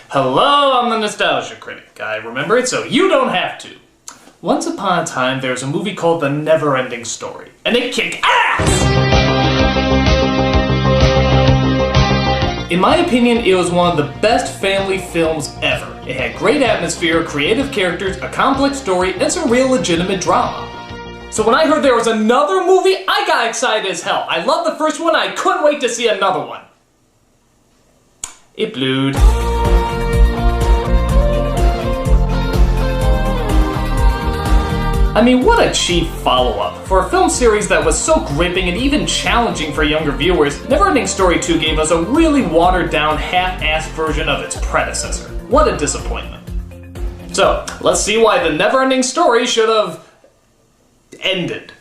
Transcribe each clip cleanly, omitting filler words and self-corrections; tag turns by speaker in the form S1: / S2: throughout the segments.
S1: Hello, I'm the Nostalgia Critic. I remember it so you don't have to. Once upon a time, there was a movie called The Never-Ending Story, and it kicked ass! In my opinion, it was one of the best family films ever. It had great atmosphere, creative characters, a complex story, and some real legitimate drama. So when I heard there was another movie, I got excited as hell. I loved the first one, I couldn't wait to see another one. It blewed. I mean, what a cheap follow-up. For a film series that was so gripping and even challenging for younger viewers, Never-Ending Story 2 gave us a really watered-down, half-assed version of its predecessor. What a disappointment. So, let's see why The Never-Ending Story should have ended.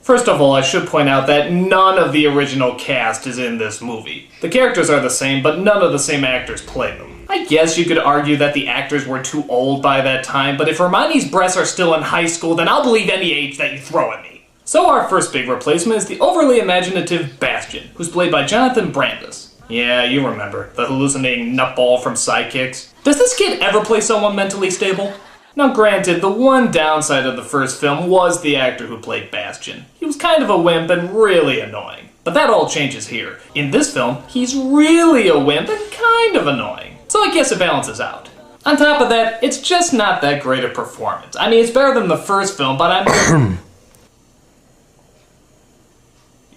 S1: First of all, I should point out that none of the original cast is in this movie. The characters are the same, but none of the same actors play them. I guess you could argue that the actors were too old by that time, but if Hermione's breasts are still in high school, then I'll believe any age that you throw at me. So our first big replacement is the overly imaginative Bastian, who's played by Jonathan Brandis. Yeah, you remember, the hallucinating nutball from Sidekicks. Does this kid ever play someone mentally stable? Now granted, the one downside of the first film was the actor who played Bastian. He was kind of a wimp and really annoying. But that all changes here. In this film, he's really a wimp and kind of annoying. So I guess it balances out. On top of that, it's just not that great a performance. I mean, it's better than the first film, but I'm...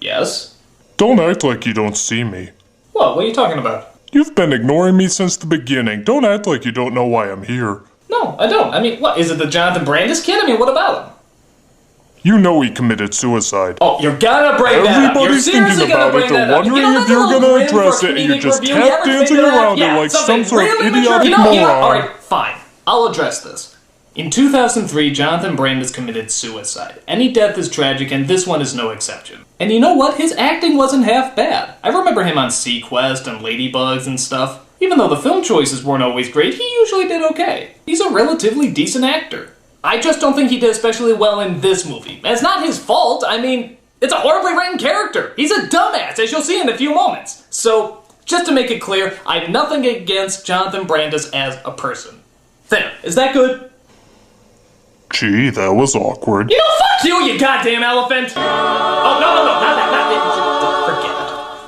S1: Yes?
S2: Don't act like you don't see me.
S1: What are you talking about?
S2: You've been ignoring me since the beginning. Don't act like you don't know why I'm here.
S1: No, I don't. I mean, what, is it the Jonathan Brandis kid? I mean, what about him?
S2: You know he committed suicide.
S1: Oh, you're gonna bring that up. You're seriously gonna bring that up.
S2: They're wondering if you're gonna address it, and you're just tap dancing around it like some sort of idiotic moron.
S1: Alright, fine. I'll address this. In 2003, Jonathan Brandis committed suicide. Any death is tragic, and this one is no exception. And you know what? His acting wasn't half bad. I remember him on Sequest and Ladybugs and stuff. Even though the film choices weren't always great, he usually did okay. He's a relatively decent actor. I just don't think he did especially well in this movie. And it's not his fault. I mean, it's a horribly written character. He's a dumbass, as you'll see in a few moments. So, just to make it clear, I have nothing against Jonathan Brandis as a person. There, is that good?
S2: Gee, that was awkward.
S1: You know, fuck you goddamn elephant! Oh, no, not that, forget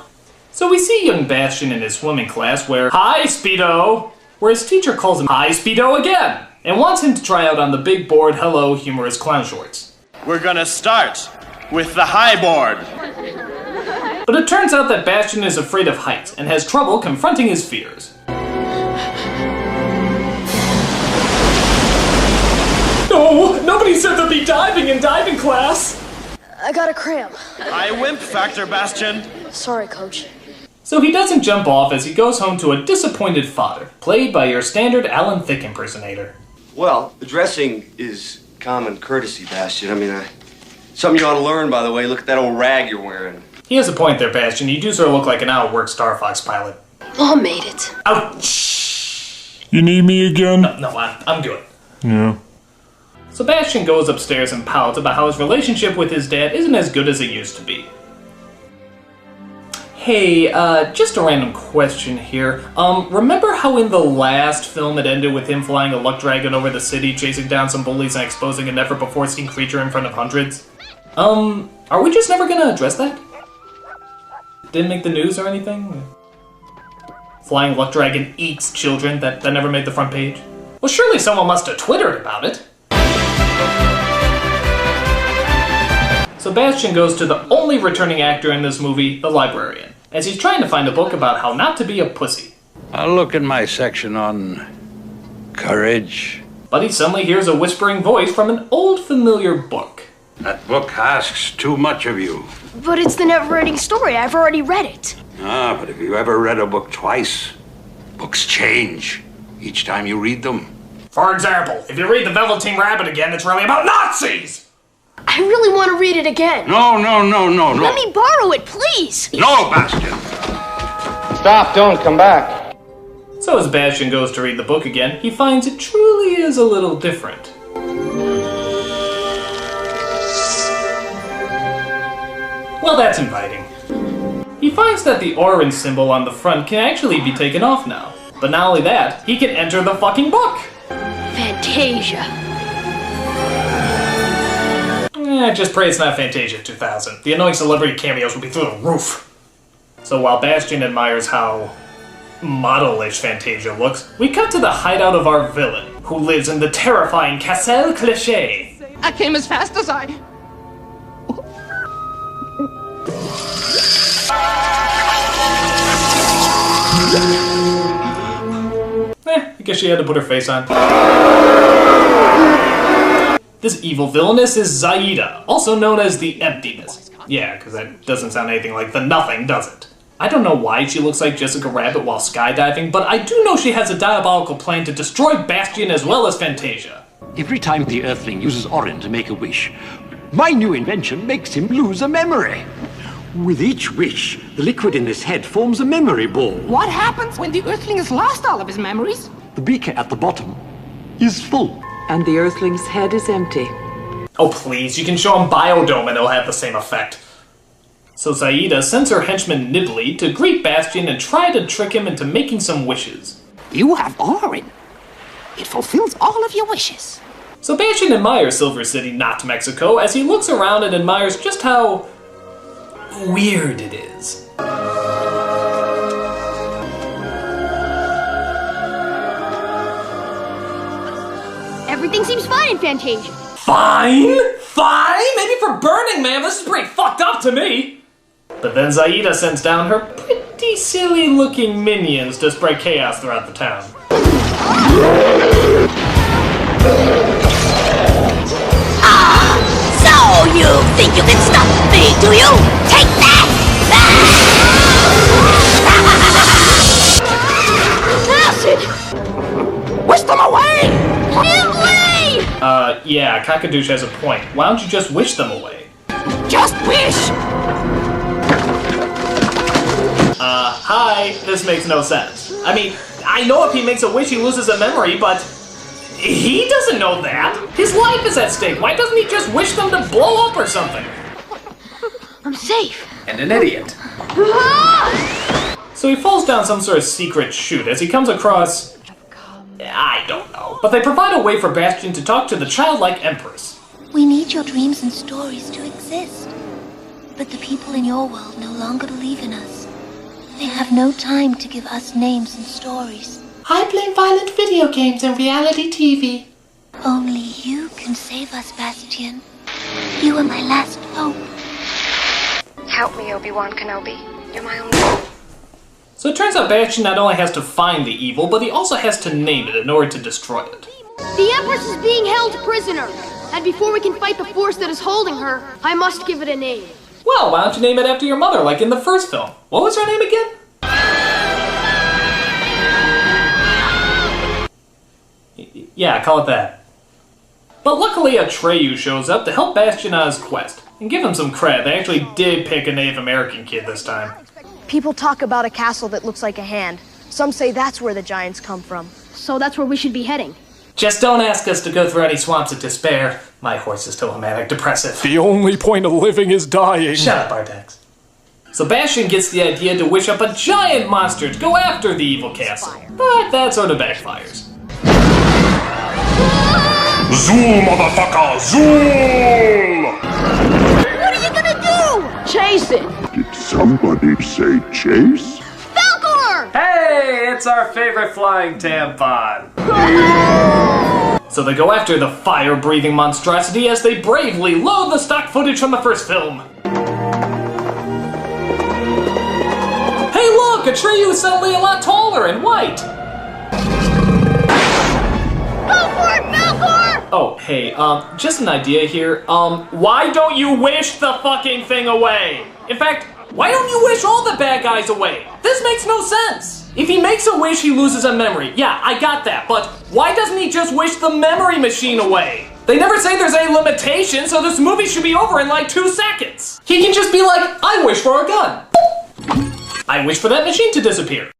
S1: it. So we see young Bastian in his swimming class where, Hi, Speedo! Where his teacher calls him Hi, Speedo again! And wants him to try out on the big board Hello Humorous Clown Shorts.
S3: We're gonna start with the high board.
S1: But it turns out that Bastian is afraid of heights and has trouble confronting his fears. No, nobody said there'd be diving in diving class.
S4: I got a cramp.
S3: High wimp factor, Bastian.
S4: Sorry, Coach.
S1: So he doesn't jump off as he goes home to a disappointed father, played by your standard Alan Thicke impersonator.
S5: Well, addressing is common courtesy, Bastian. I mean, something you ought to learn, by the way. Look at that old rag you're wearing.
S1: He has a point there, Bastian. You do sort of look like an out-of-work Star Fox pilot.
S4: Mom made it.
S1: Ouch!
S2: You need me again?
S1: No, I'm good.
S2: Yeah.
S1: So Bastian goes upstairs and pouts about how his relationship with his dad isn't as good as it used to be. Hey, just a random question here. Remember how in the last film it ended with him flying a luck dragon over the city, chasing down some bullies and exposing a never-before-seen creature in front of hundreds? Are we just never gonna address that? Didn't make the news or anything? Flying luck dragon eats children, that never made the front page? Well, surely someone must have Twittered about it. So Bastian goes to the only returning actor in this movie, the librarian, as he's trying to find a book about how not to be a pussy.
S6: I'll look in my section on courage.
S1: But he suddenly hears a whispering voice from an old familiar book.
S6: That book asks too much of you.
S4: But it's the never-ending story. I've already read it.
S6: But have you ever read a book twice? Books change each time you read them.
S1: For example, if you read The Velveteen Rabbit again, it's really about Nazis!
S4: I really want to read it again.
S6: No.
S4: Let me borrow it, please.
S6: No, Bastian.
S7: Stop, don't come back.
S1: So as Bastian goes to read the book again, he finds it truly is a little different. Well, that's inviting. He finds that the orange symbol on the front can actually be taken off now. But not only that, he can enter the fucking book!
S4: Fantasia.
S1: Just pray it's not Fantasia 2000. The annoying celebrity cameos will be through the roof. So while Bastian admires how model-ish Fantasia looks, we cut to the hideout of our villain, who lives in the terrifying Castle Cliché.
S8: I came as fast as I...
S1: I guess she had to put her face on. This evil villainess is Zaida, also known as the Emptiness. Yeah, because that doesn't sound anything like the Nothing, does it? I don't know why she looks like Jessica Rabbit while skydiving, but I do know she has a diabolical plan to destroy Bastian as well as Fantasia.
S9: Every time the Earthling uses Orin to make a wish, my new invention makes him lose a memory. With each wish, the liquid in his head forms a memory ball.
S8: What happens when the Earthling has lost all of his memories?
S9: The beaker at the bottom is full.
S10: And the Earthling's head is empty.
S1: Oh please, you can show him Biodome and it'll have the same effect. So Zaida sends her henchman Nibley to greet Bastian and try to trick him into making some wishes.
S8: You have Orin. It fulfills all of your wishes.
S1: So Bastian admires Silver City, not Mexico, as he looks around and admires just how weird it is.
S4: Everything seems fine in Fantasia.
S1: Fine? Fine? Maybe for Burning Man, this is pretty fucked up to me. But then Zaida sends down her pretty silly looking minions to spread chaos throughout the town.
S11: So you think you can stop me, do you? Take that!
S8: Acid! Whisk them away!
S1: Yeah, Kakadouche has a point. Why don't you just wish them away?
S8: Just wish!
S1: Hi, this makes no sense. I mean, I know if he makes a wish he loses a memory, but he doesn't know that. His life is at stake. Why doesn't he just wish them to blow up or something?
S4: I'm safe.
S1: And an idiot. So he falls down some sort of secret chute as he comes across... I don't know. But they provide a way for Bastian to talk to the childlike Empress.
S11: We need your dreams and stories to exist. But the people in your world no longer believe in us. They have no time to give us names and stories.
S12: I blame violent video games and reality TV.
S11: Only you can save us, Bastian. You are my last hope.
S13: Help me, Obi-Wan Kenobi. You're my only hope.
S1: So it turns out Bastian not only has to find the evil, but he also has to name it in order to destroy it.
S4: The Empress is being held prisoner, and before we can fight the force that is holding her, I must give it a name.
S1: Well, why don't you name it after your mother, like in the first film? What was her name again? Yeah, call it that. But luckily Atreyu shows up to help Bastian on his quest. And give him some credit, they actually did pick a Native American kid this time.
S14: People talk about a castle that looks like a hand. Some say that's where the giants come from.
S4: So that's where we should be heading.
S1: Just don't ask us to go through any swamps of despair. My horse is still a manic depressive.
S2: The only point of living is dying.
S1: Shut up, Artax. So Bastian gets the idea to wish up a giant monster to go after the evil castle. But that sort of backfires.
S2: Zoom, motherfucker! Zoom!
S4: What are you gonna do? Chase it.
S15: Did somebody say chase?
S4: Falcor!
S1: Hey, it's our favorite flying tampon. So they go after the fire-breathing monstrosity as they bravely load the stock footage from the first film. Hey look, Atreyu is suddenly a lot taller and white.
S4: Go for it, Falcor!
S1: Oh, hey, just an idea here. Why don't you wish the fucking thing away? In fact, why don't you wish all the bad guys away? This makes no sense. If he makes a wish, he loses a memory. Yeah, I got that, but why doesn't he just wish the memory machine away? They never say there's any limitation, so this movie should be over in like 2 seconds. He can just be like, I wish for a gun. I wish for that machine to disappear.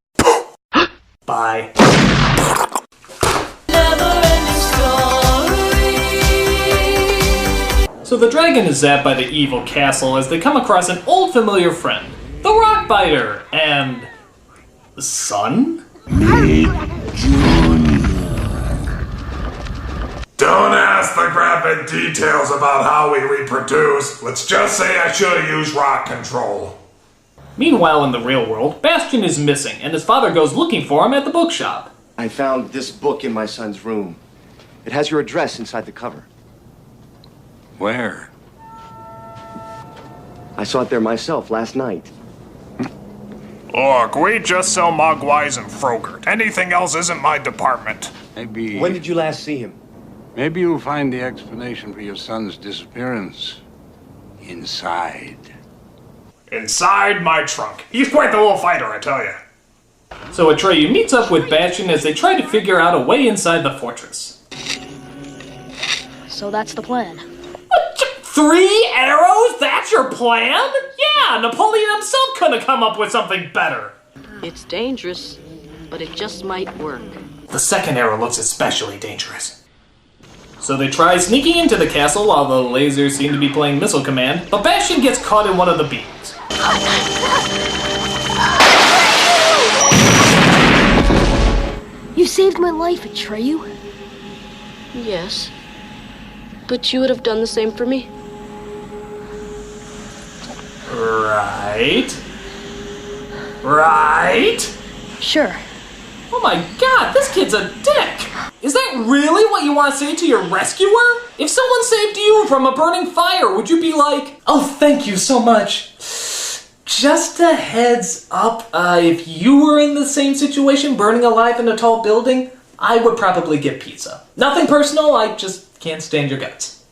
S1: Bye. So the dragon is zapped by the evil castle as they come across an old familiar friend, the Rockbiter, and... the son?
S2: Don't ask the graphic details about how we reproduce. Let's just say I should have used rock control.
S1: Meanwhile, in the real world, Bastian is missing, and his father goes looking for him at the bookshop.
S5: I found this book in my son's room. It has your address inside the cover.
S6: Where?
S5: I saw it there myself last night.
S2: Look, we just sell Mogwais and Frogurt. Anything else isn't my department.
S6: Maybe...
S5: When did you last see him?
S6: Maybe you'll find the explanation for your son's disappearance inside.
S2: Inside my trunk. He's quite the little fighter, I tell you.
S1: So Atreyu meets up with Bastian as they try to figure out a way inside the fortress.
S4: So that's the plan.
S1: What? 3 arrows? That's your plan? Yeah, Napoleon himself couldn't have come up with something better.
S10: It's dangerous, but it just might work.
S1: The second arrow looks especially dangerous. So they try sneaking into the castle while the lasers seem to be playing Missile Command, but Bastian gets caught in one of the beams.
S4: You saved my life, Atreyu.
S10: Yes. But you would have done the same for me.
S1: Right? Right?
S4: Sure.
S1: Oh my god, this kid's a dick! Is that really what you want to say to your rescuer? If someone saved you from a burning fire, would you be like, oh, thank you so much. Just a heads up, if you were in the same situation, burning alive in a tall building, I would probably get pizza. Nothing personal, I just can't stand your guts.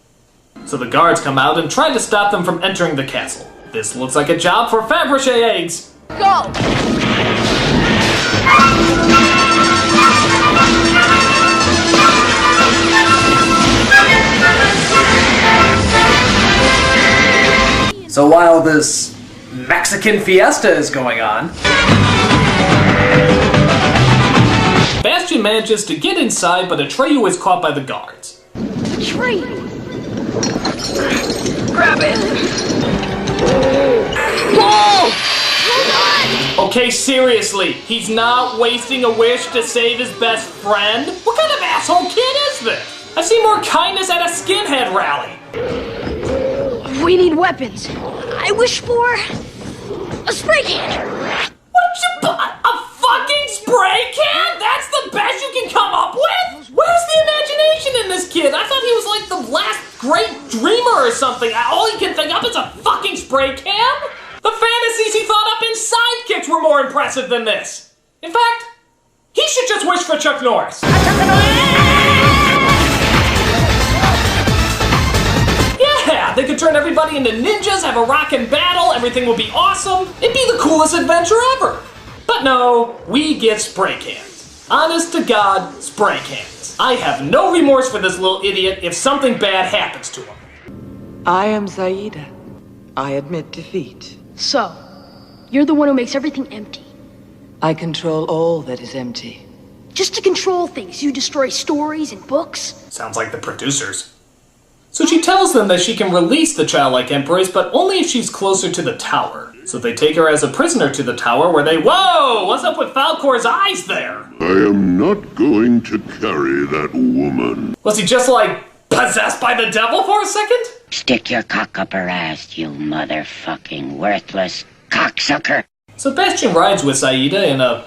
S1: So the guards come out and try to stop them from entering the castle. This looks like a job for Fabergé eggs.
S4: Go!
S1: So while this Mexican fiesta is going on, Bastian manages to get inside, but Atreyu is caught by the guards.
S4: Atreyu!
S10: Grab it!
S4: Whoa! Hold on!
S1: Okay, seriously, he's not wasting a wish to save his best friend? What kind of asshole kid is this? I've seen more kindness at a skinhead rally.
S4: We need weapons. I wish for a spray can.
S1: What you bought? A fucking spray can? That's the best you can come up with? Where's the imagination in this kid? I thought he was like the last great dreamer or something. All he can think of is a fucking spray can? The fantasies he thought up in Sidekicks were more impressive than this. In fact, he should just wish for Chuck Norris. Yeah, they could turn everybody into ninjas, have a rockin' battle, everything would be awesome. It'd be the coolest adventure ever. But no, we get spray cans. Honest to God, spray cans. I have no remorse for this little idiot if something bad happens to him.
S10: I am Zaida. I admit defeat.
S4: So, you're the one who makes everything empty.
S10: I control all that is empty.
S4: Just to control things, you destroy stories and books.
S1: Sounds like the producers. So she tells them that she can release the childlike empress, but only if she's closer to the tower. So they take her as a prisoner to the tower where they... Whoa! What's up with Falcor's eyes there?
S15: I am not going to carry that woman.
S1: Was he just like possessed by the devil for a second?
S16: Stick your cock up her ass, you motherfucking worthless cocksucker.
S1: So Bastian rides with Zaida in a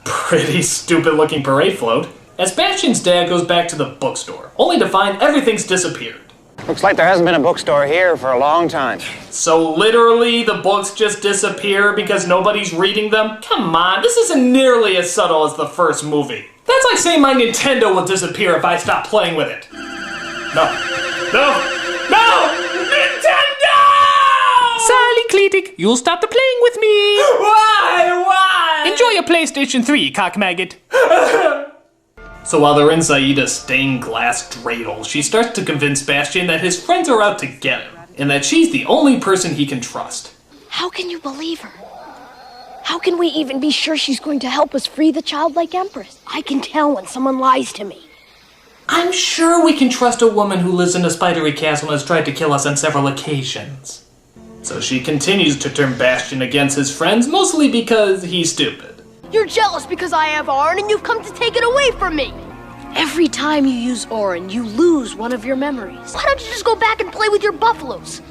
S1: pretty stupid looking parade float, as Bastian's dad goes back to the bookstore, only to find everything's disappeared.
S7: Looks like there hasn't been a bookstore here for a long time.
S1: So literally the books just disappear because nobody's reading them? Come on, this isn't nearly as subtle as the first movie. That's like saying my Nintendo will disappear if I stop playing with it. No! Nintendo!
S17: Sally Cletic, you'll stop the playing with me.
S1: Why?
S17: Enjoy your PlayStation 3, cockmaggot.
S1: So while they're in Zaida's stained glass dreidel, she starts to convince Bastian that his friends are out to get him, and that she's the only person he can trust.
S4: How can you believe her? How can we even be sure she's going to help us free the childlike empress? I can tell when someone lies to me.
S1: I'm sure we can trust a woman who lives in a spidery castle and has tried to kill us on several occasions. So she continues to turn Bastian against his friends, mostly because he's stupid.
S14: You're jealous because I have Orin and you've come to take it away from me.
S4: Every time you use Orin, you lose one of your memories.
S14: Why don't you just go back and play with your buffaloes?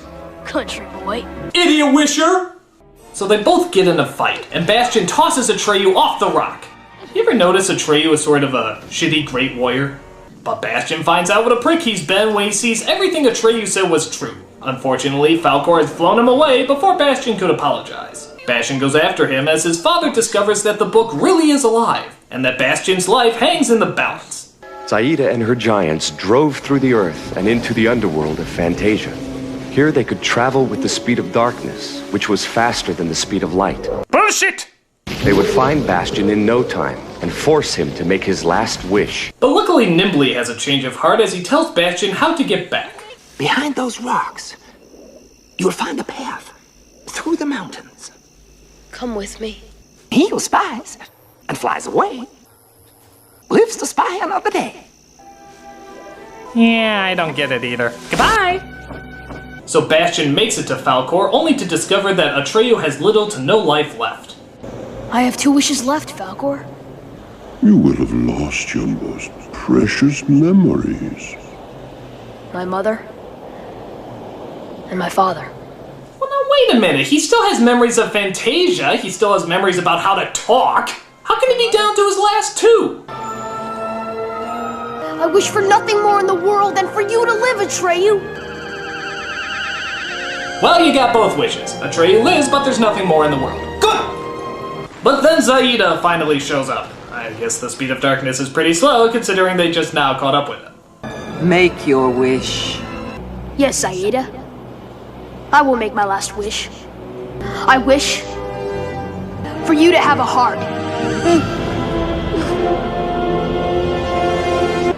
S14: Country boy.
S1: Idiot wisher! So they both get in a fight, and Bastion tosses Atreyu off the rock. You ever notice Atreyu is sort of a shitty great warrior? But Bastion finds out what a prick he's been when he sees everything Atreyu said was true. Unfortunately, Falkor has flown him away before Bastion could apologize. Bastion goes after him as his father discovers that the book really is alive, and that Bastion's life hangs in the balance.
S18: Zaida and her giants drove through the earth and into the underworld of Fantasia. Here they could travel with the speed of darkness, which was faster than the speed of light.
S1: Bullshit!
S18: They would find Bastion in no time and force him to make his last wish.
S1: But luckily Nimbly has a change of heart as he tells Bastion how to get back.
S8: Behind those rocks, you'll find a path through the mountains.
S4: Come with me.
S8: He who spies and flies away lives to spy another day.
S17: Yeah, I don't get it either. Goodbye!
S1: So Bastion makes it to Falkor only to discover that Atreyu has little to no life left.
S14: I have 2 wishes left, Falkor.
S15: You will have lost your most precious memories.
S14: My mother and my father.
S1: Well, now wait a minute. He still has memories of Fantasia. He still has memories about how to talk. How can he be down to his last 2?
S14: I wish for nothing more in the world than for you to live, Atreyu.
S1: Well, you got both wishes. Atreyu lives, but there's nothing more in the world. Good! But then Zaida finally shows up. I guess the speed of darkness is pretty slow, considering they just now caught up with him.
S19: Make your wish.
S14: Yes, Zaida. I will make my last wish. I wish for you to have a heart.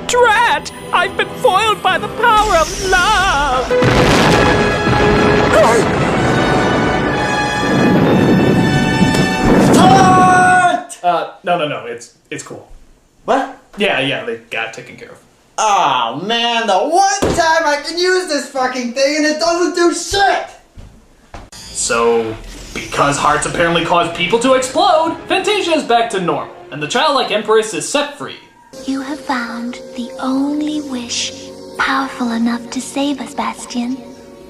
S17: Drat! I've been foiled by the power of love!
S1: No, it's cool.
S20: What?
S1: Yeah, they got it taken care of.
S20: Oh man, the one time I can use this fucking thing and it doesn't do shit!
S1: So, because hearts apparently cause people to explode, Fantasia is back to normal, and the childlike Empress is set free.
S11: You have found the only wish powerful enough to save us, Bastion.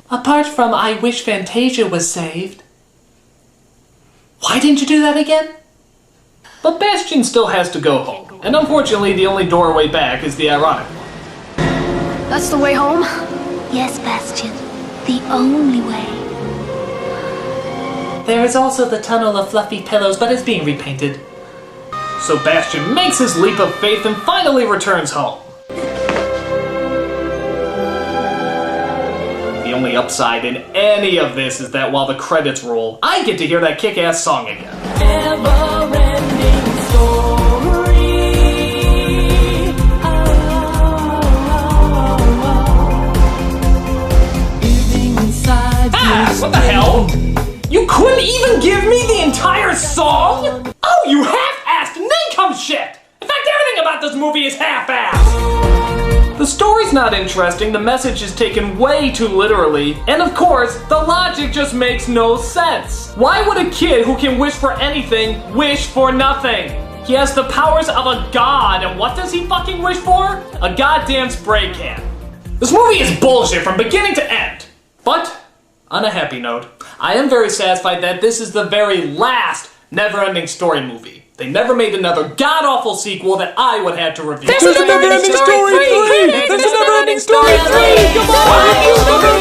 S17: Apart from I wish Fantasia was saved.
S1: Why didn't you do that again? But Bastion still has to go home, and unfortunately the only doorway back is the ironic one.
S14: That's the way home?
S11: Yes, Bastion. The only way.
S17: There is also the tunnel of fluffy pillows, but it's being repainted.
S1: So Bastion makes his leap of faith and finally returns home. The only upside in any of this is that while the credits roll, I get to hear that kick-ass song again.
S21: Never-ending story.
S1: What the hell? You couldn't even give me the entire song? Oh, you half-assed nincome shit! In fact, everything about this movie is half-assed! The story's not interesting, the message is taken way too literally, and of course, the logic just makes no sense. Why would a kid who can wish for anything wish for nothing? He has the powers of a god, and what does he fucking wish for? A goddamn spray can. This movie is bullshit from beginning to end. But, on a happy note, I am very satisfied that this is the very last Never-Ending Story movie. They never made another god-awful sequel that I would have to review.
S21: There's a Never-Ending Story 3! There's a Never-Ending Story 3! Come on!